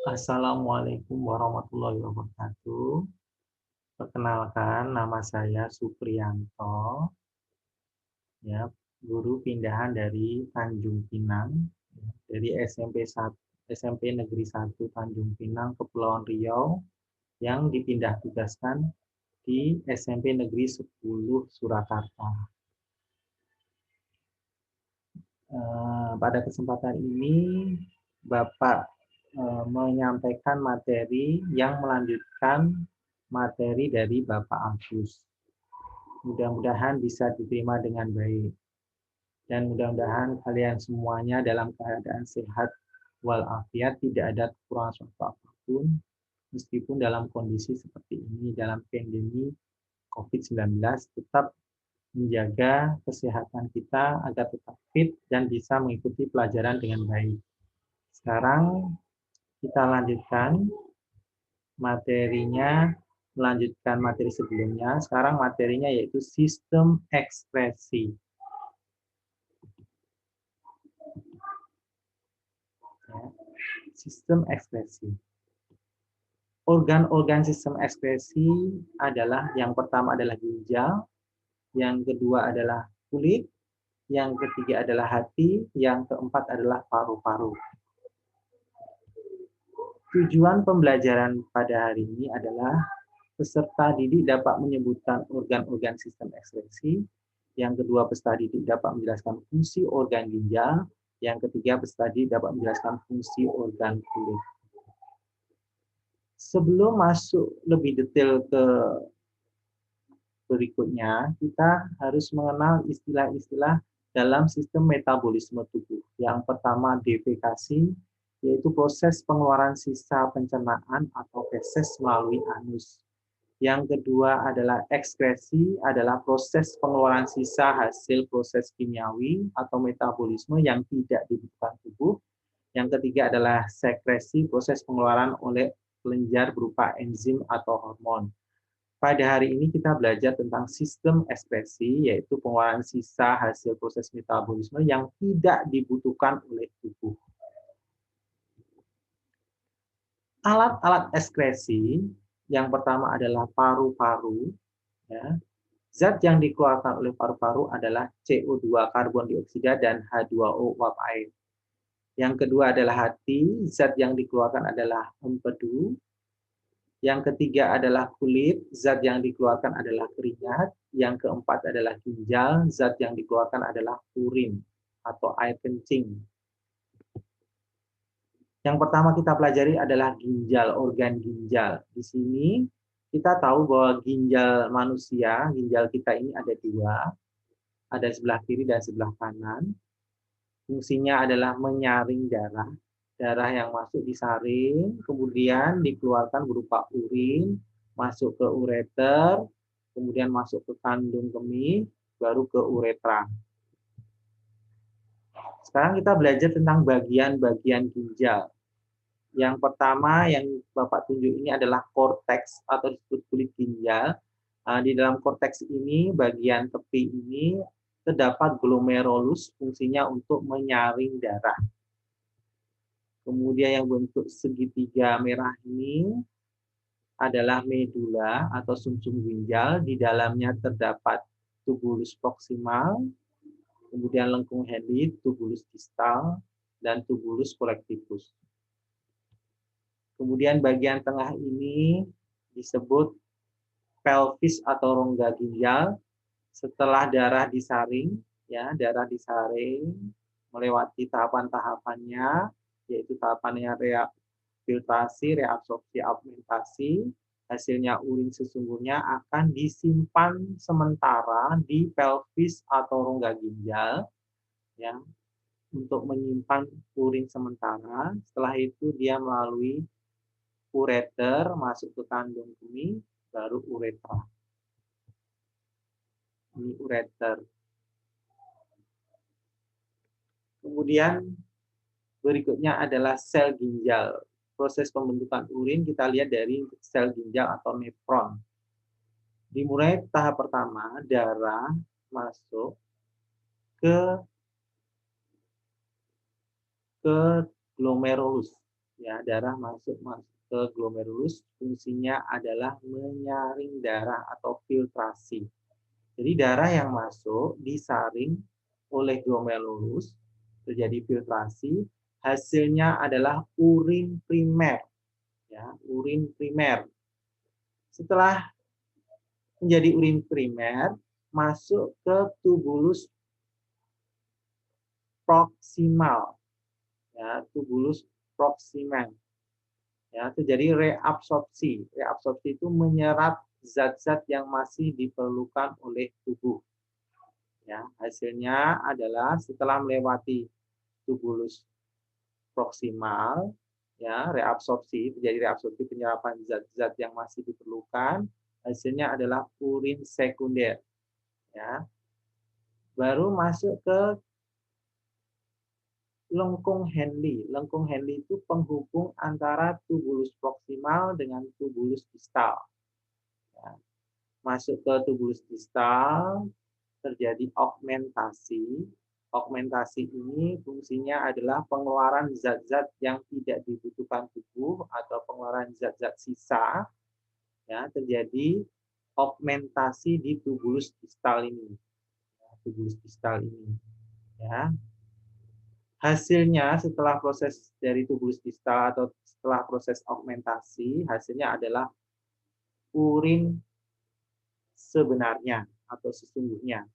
Assalamualaikum warahmatullahi wabarakatuh. Perkenalkan, nama saya Supriyanto, ya, guru pindahan dari Tanjung Pinang, ya, dari SMP Negeri 1 Tanjung Pinang, Kepulauan Riau, yang dipindah tugaskan di SMP Negeri 10 Surakarta. Pada kesempatan ini, Bapak menyampaikan materi yang melanjutkan materi dari Bapak Agus. Mudah-mudahan bisa diterima dengan baik. Dan mudah-mudahan kalian semuanya dalam keadaan sehat walafiat, tidak ada kekurangan suatu apapun, meskipun dalam kondisi seperti ini, dalam pandemi COVID-19, tetap menjaga kesehatan kita agar tetap fit dan bisa mengikuti pelajaran dengan baik. Sekarang kita lanjutkan materinya, melanjutkan materi sebelumnya. Sekarang materinya yaitu sistem ekspresi. Sistem ekspresi. Organ-organ sistem ekspresi adalah, yang pertama adalah ginjal, yang kedua adalah kulit, yang ketiga adalah hati, yang keempat adalah paru-paru. Tujuan pembelajaran pada hari ini adalah peserta didik dapat menyebutkan organ-organ sistem ekspresi, yang kedua peserta didik dapat menjelaskan fungsi organ ginjal, yang ketiga peserta didik dapat menjelaskan fungsi organ kulit. Sebelum masuk lebih detail ke berikutnya, kita harus mengenal istilah-istilah dalam sistem metabolisme tubuh. Yang pertama, defekasi, yaitu proses pengeluaran sisa pencernaan atau feses melalui anus. Yang kedua adalah ekskresi, adalah proses pengeluaran sisa hasil proses kimiawi atau metabolisme yang tidak dibutuhkan tubuh. Yang ketiga adalah sekresi, proses pengeluaran oleh kelenjar berupa enzim atau hormon. Pada hari ini kita belajar tentang sistem ekspresi, yaitu pengeluaran sisa hasil proses metabolisme yang tidak dibutuhkan oleh tubuh. Alat-alat ekskresi, yang pertama adalah paru-paru. Ya. Zat yang dikeluarkan oleh paru-paru adalah CO2 karbon dioksida dan H2O uap air. Yang kedua adalah hati, zat yang dikeluarkan adalah empedu. Yang ketiga adalah kulit, zat yang dikeluarkan adalah keringat. Yang keempat adalah ginjal, zat yang dikeluarkan adalah urin atau air kencing. Yang pertama kita pelajari adalah ginjal, organ ginjal. Di sini kita tahu bahwa ginjal manusia, ginjal kita ini ada dua, ada sebelah kiri dan sebelah kanan. Fungsinya adalah menyaring darah. Darah yang masuk disaring, kemudian dikeluarkan berupa urin, masuk ke ureter, kemudian masuk ke kandung kemih, baru ke uretra. Sekarang kita belajar tentang bagian-bagian ginjal. Yang pertama yang Bapak tunjuk ini adalah korteks atau disebut kulit ginjal. Di dalam korteks ini, bagian tepi ini terdapat glomerulus, fungsinya untuk menyaring darah. Kemudian yang bentuk segitiga merah ini adalah medula atau sumsum ginjal. Di dalamnya terdapat tubulus proksimal, kemudian lengkung helit, tubulus distal, dan tubulus collectifus. Kemudian bagian tengah ini disebut pelvis atau rongga ginjal. Setelah darah disaring, ya, darah disaring melewati tahapan-tahapannya, yaitu tahapannya filtrasi, reabsorpsi, augmentasi, hasilnya urin sesungguhnya akan disimpan sementara di pelvis atau rongga ginjal, ya, untuk menyimpan urin sementara. Setelah itu dia melalui ureter masuk ke kandung kemih, baru uretra. Ini ureter. Kemudian berikutnya adalah sel ginjal. Proses pembentukan urin kita lihat dari sel ginjal atau nefron. Dimulai tahap pertama, darah masuk ke glomerulus. Ya, darah masuk ke glomerulus, fungsinya adalah menyaring darah atau filtrasi. Jadi darah yang masuk disaring oleh glomerulus, terjadi filtrasi, hasilnya adalah urin primer. Ya, urin primer. Setelah menjadi urin primer, masuk ke tubulus proksimal. Ya, tubulus proksimal. Ya, terjadi reabsorpsi. Reabsorpsi itu menyerap zat-zat yang masih diperlukan oleh tubuh. Ya, hasilnya adalah setelah melewati tubulus proksimal, ya, reabsorpsi, terjadi reabsorpsi penyerapan zat-zat yang masih diperlukan, hasilnya adalah urin sekunder. Ya. Baru masuk ke lengkung Henle. Lengkung Henle itu penghubung antara tubulus proksimal dengan tubulus distal. Ya. Masuk ke tubulus distal, terjadi augmentasi. Augmentasi ini fungsinya adalah pengeluaran zat-zat yang tidak dibutuhkan tubuh atau pengeluaran zat-zat sisa. Ya, terjadi augmentasi di tubulus distal ini. Ya, tubulus distal ini. Ya. Hasilnya setelah proses dari tubulus distal atau setelah proses augmentasi, hasilnya adalah urin sebenarnya atau sesungguhnya.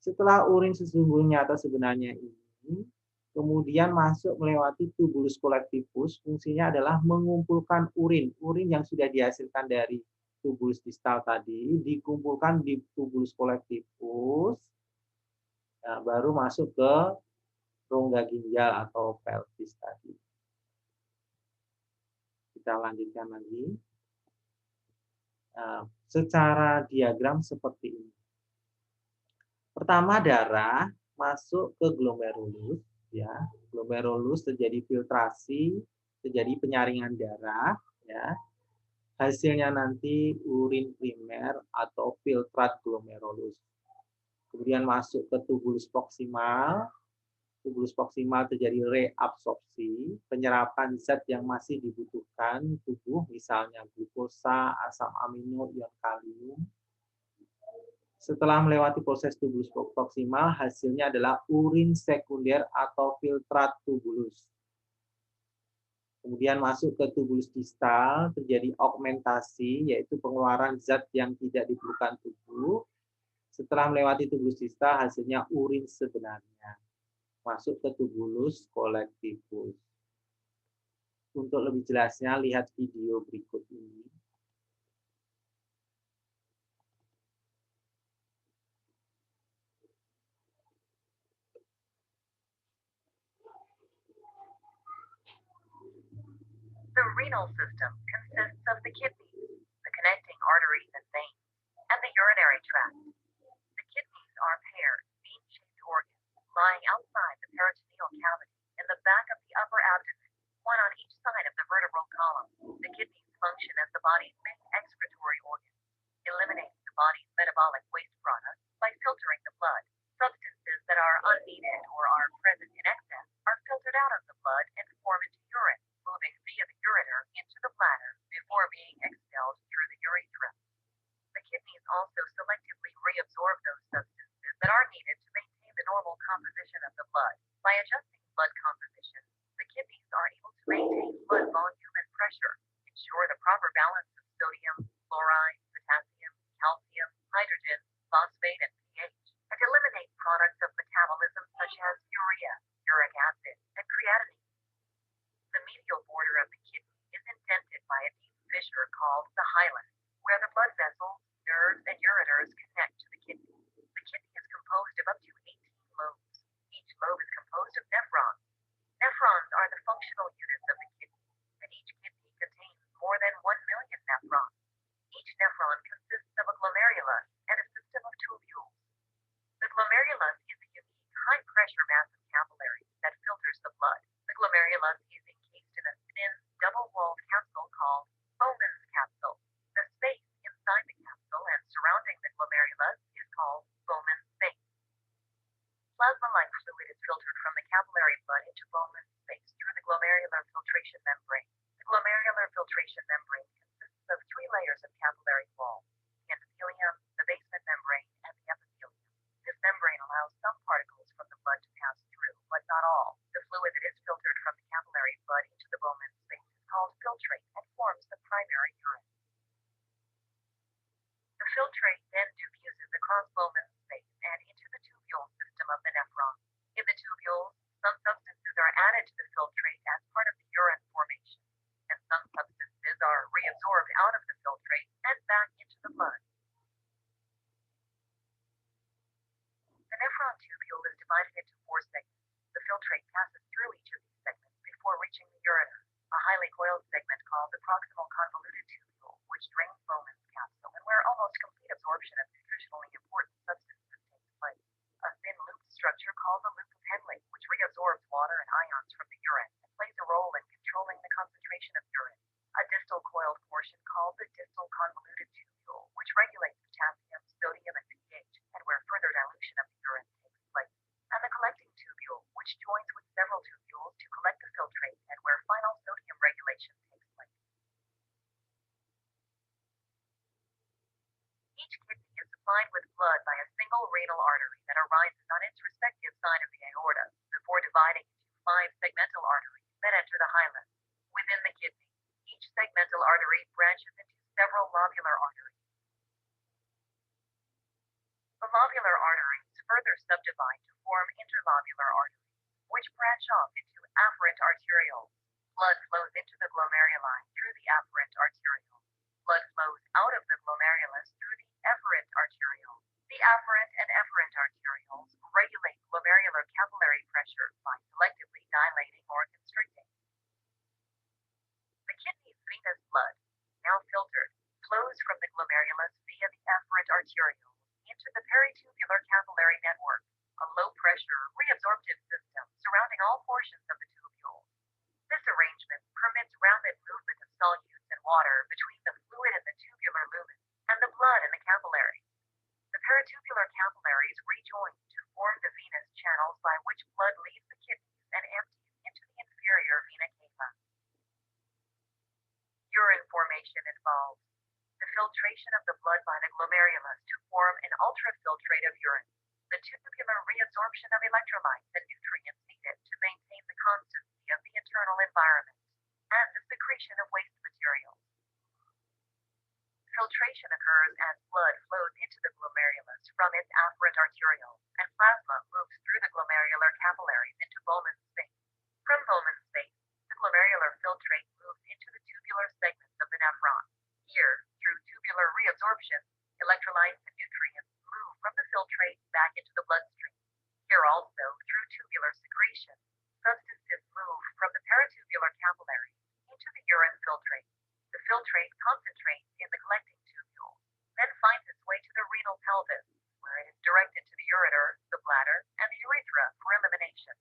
Setelah urin sesungguhnya atau sebenarnya ini, kemudian masuk melewati tubulus kolektivus, fungsinya adalah mengumpulkan urin. Urin yang sudah dihasilkan dari tubulus distal tadi, dikumpulkan di tubulus kolektivus, nah, baru masuk ke rongga ginjal atau pelvis tadi. Kita lanjutkan lagi. Nah, secara diagram seperti ini. Pertama darah masuk ke glomerulus, ya. Glomerulus terjadi filtrasi, terjadi penyaringan darah, ya. Hasilnya nanti urin primer atau filtrat glomerulus. Kemudian masuk ke tubulus proksimal. Tubulus proksimal terjadi reabsorpsi, penyerapan zat yang masih dibutuhkan tubuh, misalnya glukosa, asam amino, ion kalium. Setelah melewati proses tubulus proksimal, hasilnya adalah urin sekunder atau filtrat tubulus. Kemudian masuk ke tubulus distal, terjadi augmentasi, yaitu pengeluaran zat yang tidak diperlukan tubuh. Setelah melewati tubulus distal, hasilnya urin sebenarnya. Masuk ke tubulus kolektivus. Untuk lebih jelasnya, lihat video berikut ini. The renal system consists of the kidneys, the connecting arteries and veins, and the urinary tract. The kidneys are paired, bean-shaped organs lying outside the peritoneal cavity in the back of the upper abdomen, one on each side of the vertebral column. The kidneys function as the body's main excretory organ, eliminating the body's metabolic waste products by filtering the blood. Substances that are unneeded or are present in excess are filtered out of the blood and form into urine, moving via the ureter into the bladder before being expelled through the urethra. The kidneys also selectively reabsorb those substances that are needed to maintain the normal composition of the blood. By adjusting blood composition, the kidneys are able to maintain blood volume and pressure, ensure the proper balance of sodium, chloride, potassium, calcium, hydrogen, phosphate, and pH, and eliminate products of metabolism such as urea, uric acid, and creatinine. The medial border of the kidney is indented by a deep fissure called the hilum, where the blood vessels, nerves, and ureters connect to the kidney. The kidney is composed of up to 18 lobes. Each lobe is composed of nephrons. Nephrons are the functional units of the kidney, and each kidney contains more than 1 million nephrons. Each nephron consists of a glomerulus and a system of tubules. The glomerulus is a unique high-pressure mass of capillaries that filters the blood. The glomerulus is encased in a thin, double-walled capsule called Bowman's capsule. The space inside the capsule and surrounding the glomerulus is called Bowman's space. Plasma-like fluid is filtered from the capillary blood into Bowman's space through the glomerular fluid that is filtered from the capillary blood into the Bowman space is called filtrate and forms the primary urine. The filtrate then diffuses across Bowman space and into the tubule system of the nephron. In the tubules, some substances are added to the filtrate as part of the urine formation, and some substances are reabsorbed out of the filtrate and back into the blood. The nephron tubule is divided into 4 segments. The filtrate passes through each of these segments before reaching the ureter, a highly coiled segment called the proximal convoluted tubule, which drains Bowman's capsule and where almost complete absorption of nutritionally important substances takes place. A thin loop structure called the loop of Henle, which reabsorbs water and ions from the urine and plays a role in controlling the concentration of urine. A distal coiled portion called the distal convoluted tubule, which regulates potassium, sodium, and pH, and where further dilution of the urine takes place. And the collecting tubule, which joins with several tubules to collect the filtrate and where final sodium regulation takes place. Each kidney is supplied with blood by a single renal artery that arises on its respective side of the aorta, before dividing into 5 segmental arteries that enter the hilum. Within the kidney, each segmental artery branches into several lobular arteries. The lobular arteries further subdivide to form interlobular arteries, which branch off into afferent arterioles. Blood flows into the glomeruli through the afferent arteriole. Blood flows out of the glomerulus through the efferent arteriole. The afferent and efferent arterioles regulate glomerular capillary pressure by selectively dilating or constricting. The kidney's venous blood, now filtered, flows from the glomerulus via the afferent arteriole into the peritubular capillary network, a low-pressure, reabsorptive system surrounding all portions of the tubule. This arrangement permits rapid movement of solutes and water between the fluid in the tubular lumen and the blood in the capillary. The peritubular capillaries rejoin to form the venous channels by which blood leaves the kidneys and empties into the inferior vena cava. Urine formation involves the filtration of the blood by the glomerulus to form an ultrafiltrate of urine, the tubular reabsorption of electrolytes and nutrients needed to maintain the constancy of the internal environment, and the secretion of waste materials. Filtration occurs as blood flows into the glomerulus from its afferent arteriole, and plasma moves through the glomerular capillaries into Bowman's space. From Bowman's space, the glomerular filtrate moves into the tubular segments of the nephron. Here, through tubular reabsorption, electrolytes and nutrients move from the filtrate back into the bloodstream. Here also, through tubular secretion, substances move from the peritubular capillary into the urine filtrate. The filtrate concentrates in the collecting tubule, then finds its way to the renal pelvis, where it is directed to the ureter, the bladder, and the urethra for elimination.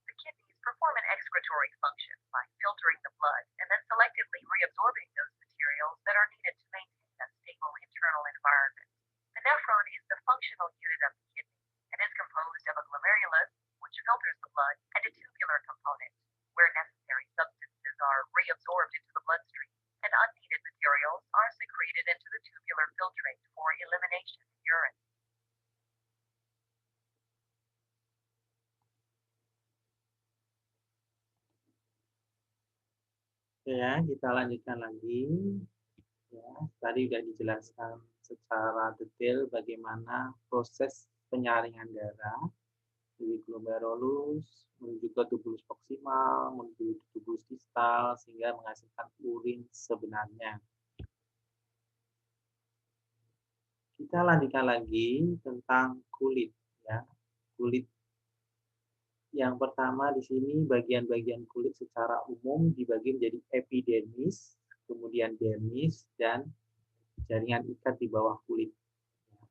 The kidneys perform an excretory function by filtering the blood and then selectively reabsorbing those materials that are needed to maintain a stable internal environment. The nephron is the functional unit of the kidney and is composed of a glomerulus, which filters the blood, and a tubular component, where necessary substances are reabsorbed into the bloodstream and unneeded materials are secreted into the tubular filtrate for elimination in urine. Ya, kita lanjutkan lagi. Ya, tadi sudah dijelaskan secara detail bagaimana proses penyaringan darah dari glomerulus menuju ke tubulus proksimal, menuju tubulus distal, sehingga menghasilkan urin sebenarnya. Kita lanjutkan lagi tentang kulit. Ya, kulit. Yang pertama di sini bagian-bagian kulit secara umum dibagi menjadi epidermis, kemudian dermis, dan jaringan ikat di bawah kulit.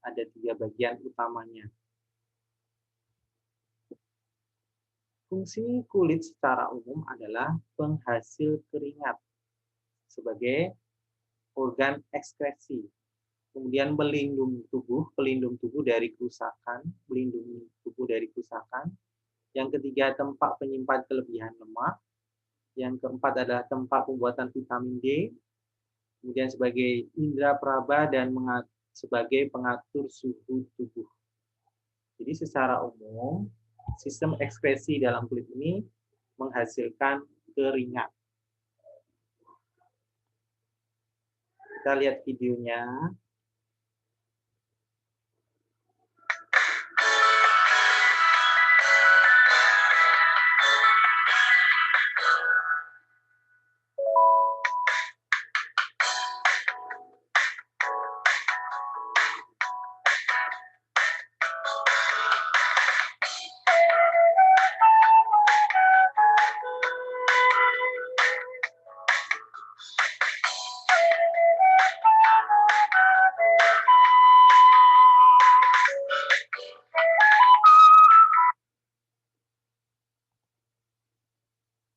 Ada 3 bagian utamanya. Fungsi kulit secara umum adalah penghasil keringat sebagai organ ekskresi. Kemudian pelindung tubuh dari kerusakan, melindungi tubuh dari kerusakan. Yang ketiga, tempat penyimpan kelebihan lemak. Yang keempat adalah tempat pembuatan vitamin D. Kemudian sebagai indera peraba dan sebagai pengatur suhu tubuh. Jadi secara umum, sistem ekspresi dalam kulit ini menghasilkan keringat. Kita lihat videonya.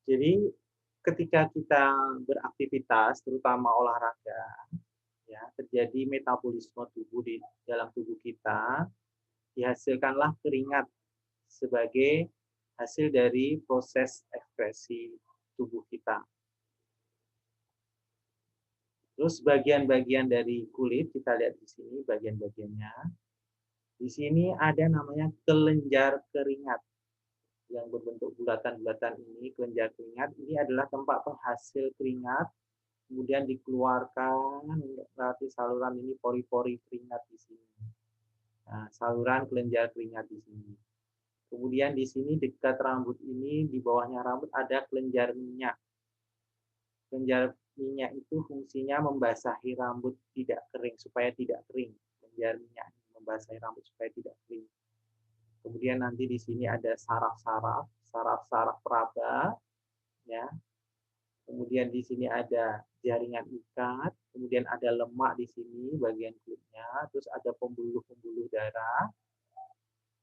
Jadi ketika kita beraktivitas, terutama olahraga, ya, terjadi metabolisme tubuh di dalam tubuh kita, dihasilkanlah keringat sebagai hasil dari proses ekspresi tubuh kita. Terus bagian-bagian dari kulit, kita lihat di sini bagian-bagiannya. Di sini ada namanya kelenjar keringat yang berbentuk bulatan-bulatan ini, kelenjar keringat. Ini adalah tempat penghasil keringat, kemudian dikeluarkan melalui saluran ini pori-pori keringat di sini. Nah, saluran kelenjar keringat di sini. Kemudian di sini dekat rambut ini, di bawahnya rambut ada kelenjar minyak. Kelenjar minyak itu fungsinya membasahi rambut tidak kering, supaya tidak kering. Kelenjar minyak membasahi rambut supaya tidak kering. Kemudian nanti di sini ada saraf-saraf, saraf-saraf peraba, ya. Kemudian di sini ada jaringan ikat, kemudian ada lemak di sini bagian kulitnya, terus ada pembuluh-pembuluh darah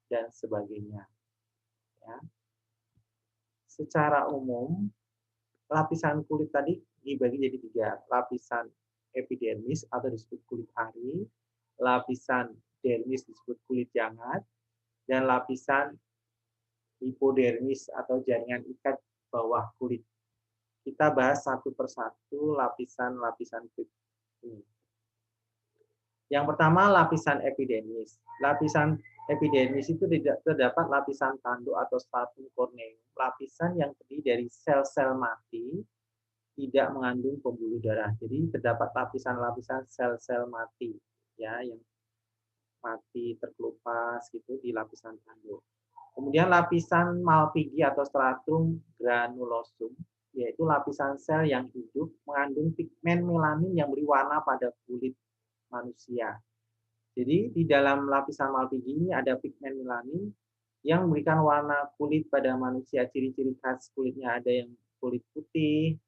dan sebagainya. Ya. Secara umum lapisan kulit tadi dibagi jadi 3, lapisan epidermis atau disebut kulit ari, lapisan dermis disebut kulit jangat, dan lapisan hipodermis atau jaringan ikat bawah kulit. Kita bahas satu persatu lapisan-lapisan kulit ini. Yang pertama lapisan epidermis. Lapisan epidermis itu tidak terdapat lapisan tanduk atau stratum corneum, lapisan yang terdiri dari sel-sel mati tidak mengandung pembuluh darah. Jadi terdapat lapisan-lapisan sel-sel mati, ya, yang mati terkelupas gitu di lapisan tanduk. Kemudian lapisan Malpighi atau stratum granulosum, yaitu lapisan sel yang hidup mengandung pigmen melanin yang beri warna pada kulit manusia. Jadi di dalam lapisan Malpighi ini ada pigmen melanin yang memberikan warna kulit pada manusia. Ciri-ciri khas kulitnya ada yang kulit putih,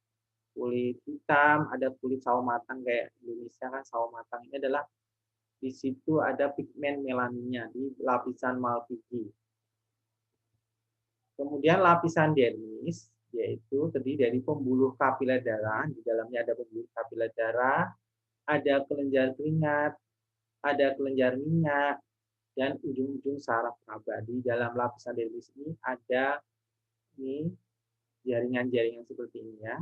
kulit hitam, ada kulit sawo matang kayak Indonesia kan sawo matang. Ini adalah di situ ada pigmen melaninnya di lapisan Malpighi. Kemudian lapisan dermis yaitu terdiri dari pembuluh kapiler darah, di dalamnya ada pembuluh kapiler darah, ada kelenjar keringat, ada kelenjar minyak, dan ujung-ujung saraf peraba. Di dalam lapisan dermis ini ada ini jaringan-jaringan seperti ini ya.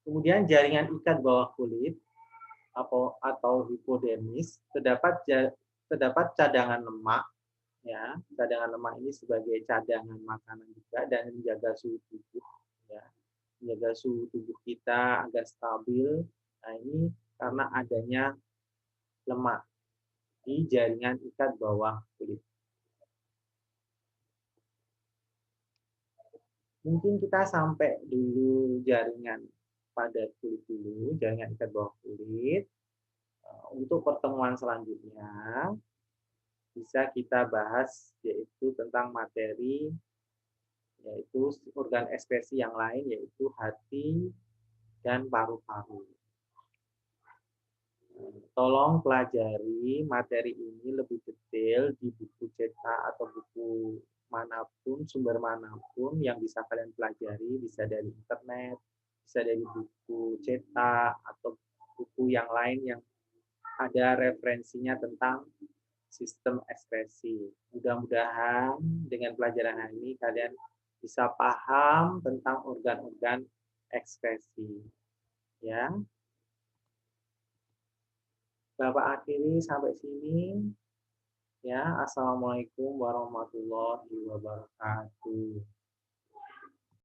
Kemudian jaringan ikat bawah kulit atau hipodermis terdapat cadangan lemak, ya. Cadangan lemak ini sebagai cadangan makanan juga dan menjaga suhu tubuh, ya. Menjaga suhu tubuh kita agar stabil. Nah, ini karena adanya lemak di jaringan ikat bawah kulit. Mungkin kita sampai dulu jaringan pada kulit dulu, jaringan ikat bawah kulit. Untuk pertemuan selanjutnya bisa kita bahas yaitu tentang materi, yaitu organ ekspresi yang lain, yaitu hati dan paru-paru. Tolong pelajari materi ini lebih detail di buku cetak atau buku manapun, sumber manapun yang bisa kalian pelajari, bisa dari internet, bisa dari buku cetak, atau buku yang lain yang ada referensinya tentang sistem ekspresi. Mudah-mudahan dengan pelajaran hari ini kalian bisa paham tentang organ-organ ekspresi. Ya. Bapak akhiri sampai sini ya. Assalamualaikum warahmatullahi wabarakatuh.